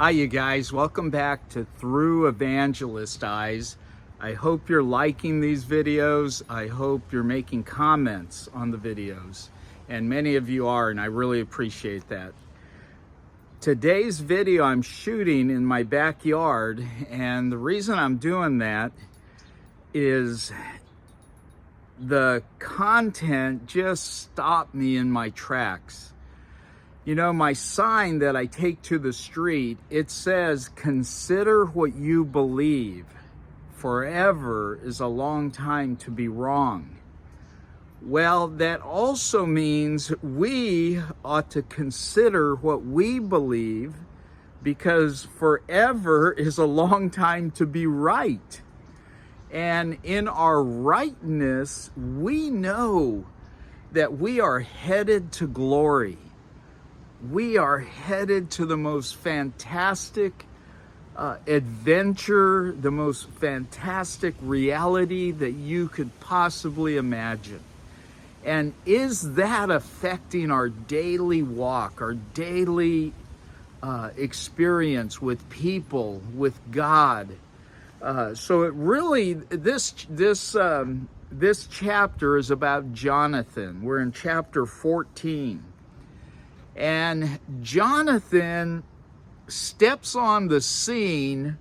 Hi, you guys. Welcome back to Through Evangelist Eyes. I hope you're liking these videos. I hope you're making comments on the videos. And many of you are, and I really appreciate that. Today's video I'm shooting in my backyard, and the reason I'm doing that is the content just stopped me in my tracks. You know, my sign that I take to the street, it says, "Consider what you believe. Forever is a long time to be wrong." Well, that also means we ought to consider what we believe, because forever is a long time to be right. And in our rightness, we know that we are headed to glory. We are headed to the most fantastic adventure, the most fantastic reality that you could possibly imagine. And is that affecting our daily walk, our daily experience with people, with God? So it really, this chapter is about Jonathan. We're in chapter 14. And Jonathan steps on the scene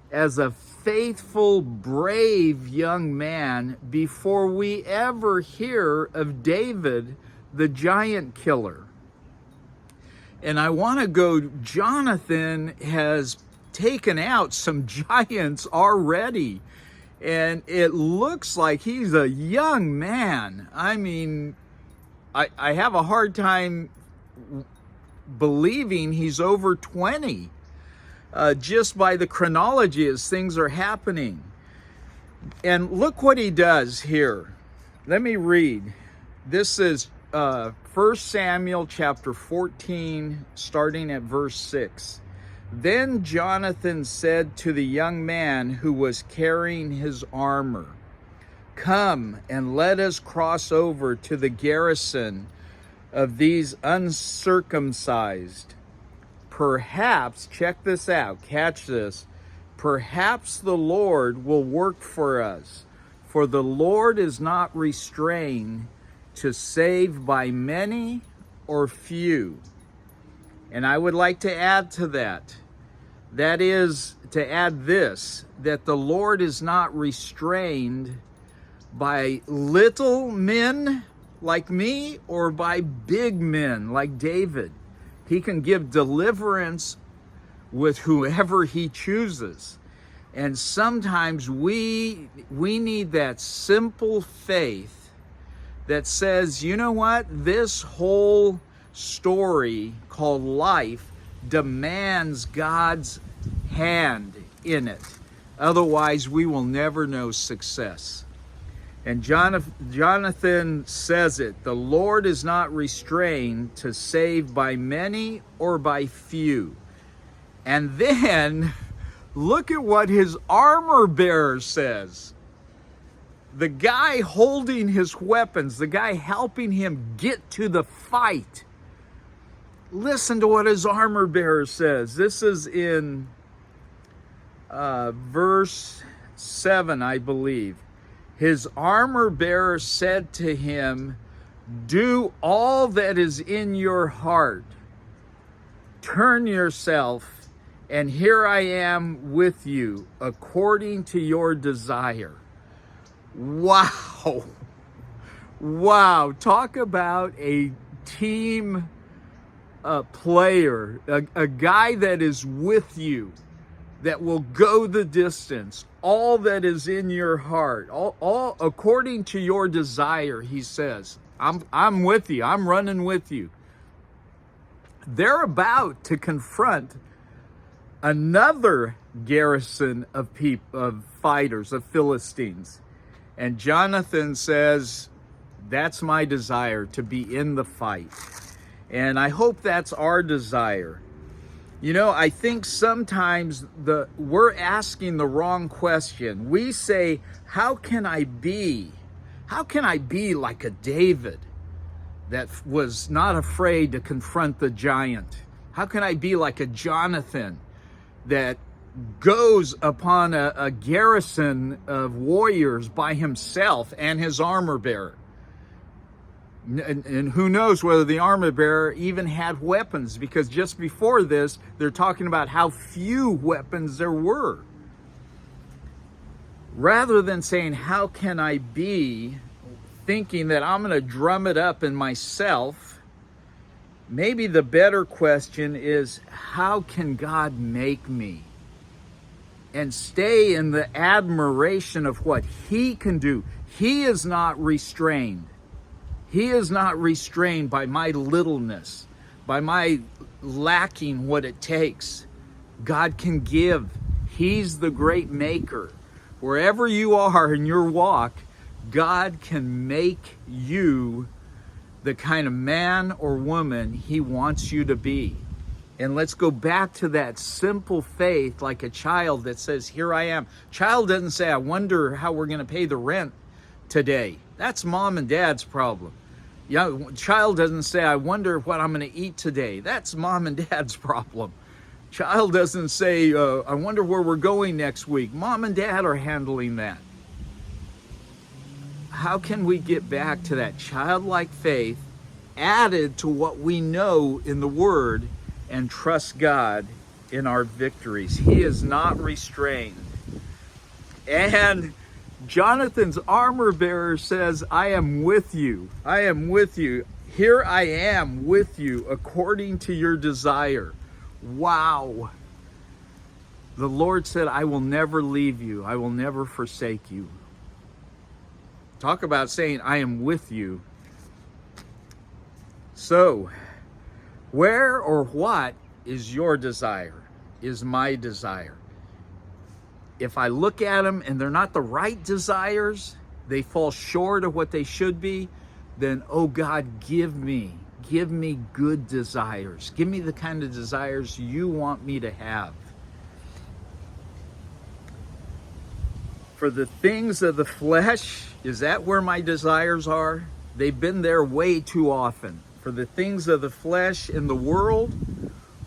as a faithful, brave young man before we ever hear of David, the giant killer. And I want to go, Jonathan has taken out some giants already. And it looks like he's a young man. I mean, I have a hard time believing he's over 20, just by the chronology as things are happening. And look what he does here. Let me read. This is 1 Samuel chapter 14, starting at verse 6. Then Jonathan said to the young man who was carrying his armor, "Come and let us cross over to the garrison of these uncircumcised. Perhaps," check this out, catch this, "perhaps the Lord will work for us, for the Lord is not restrained to save by many or few." And I would like to add to that, that is to add this, that the Lord is not restrained by little men like me or by big men like David. He can give deliverance with whoever he chooses. And sometimes we need that simple faith that says, you know what, this whole story called life demands God's hand in it. Otherwise, we will never know success. And Jonathan says it, the Lord is not restrained to save by many or by few. And then look at what his armor bearer says. The guy holding his weapons, the guy helping him get to the fight. Listen to what his armor bearer says. This is in verse 7, I believe. His armor bearer said to him, "Do all that is in your heart. Turn yourself, and here I am with you, according to your desire." Wow. Wow. Talk about a team player, a guy that is with you, that will go the distance. All that is in your heart, all according to your desire, he says. I'm with you. I'm running with you. They're about to confront another garrison of fighters, of Philistines. And Jonathan says, that's my desire, to be in the fight. And I hope that's our desire. You know, I think sometimes we're asking the wrong question. We say, how can I be like a David that was not afraid to confront the giant? How can I be like a Jonathan that goes upon a garrison of warriors by himself and his armor bearer. And who knows whether the armor bearer even had weapons, because just before this, they're talking about how few weapons there were. Rather than saying, how can I be, thinking that I'm going to drum it up in myself, maybe the better question is, how can God make me? And stay in the admiration of what He can do. He is not restrained. He is not restrained by my littleness, by my lacking what it takes. God can give. He's the great maker. Wherever you are in your walk, God can make you the kind of man or woman He wants you to be. And let's go back to that simple faith, like a child that says, here I am. Child doesn't say, I wonder how we're going to pay the rent today. That's mom and dad's problem. Child doesn't say, I wonder what I'm going to eat today. That's mom and dad's problem. Child doesn't say, I wonder where we're going next week. Mom and dad are handling that. How can we get back to that childlike faith added to what we know in the Word and trust God in our victories? He is not restrained. And Jonathan's armor bearer says, I am with you. I am with you. Here I am with you according to your desire. Wow. The Lord said, I will never leave you. I will never forsake you. Talk about saying, I am with you. So, where or what is your desire? Is my desire? If I look at them and they're not the right desires, they fall short of what they should be, then, oh God, give me good desires. Give me the kind of desires you want me to have. For the things of the flesh, is that where my desires are? They've been there way too often. For the things of the flesh in the world,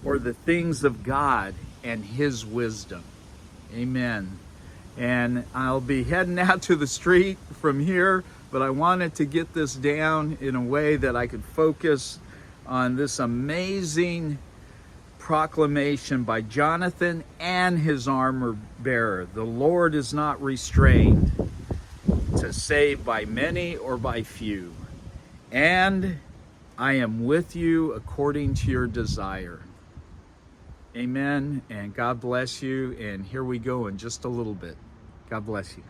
or the things of God and His wisdom. Amen. And I'll be heading out to the street from here, but I wanted to get this down in a way that I could focus on this amazing proclamation by Jonathan and his armor bearer. The Lord is not restrained to save by many or by few. And I am with you according to your desire. Amen, and God bless you. And here we go in just a little bit. God bless you.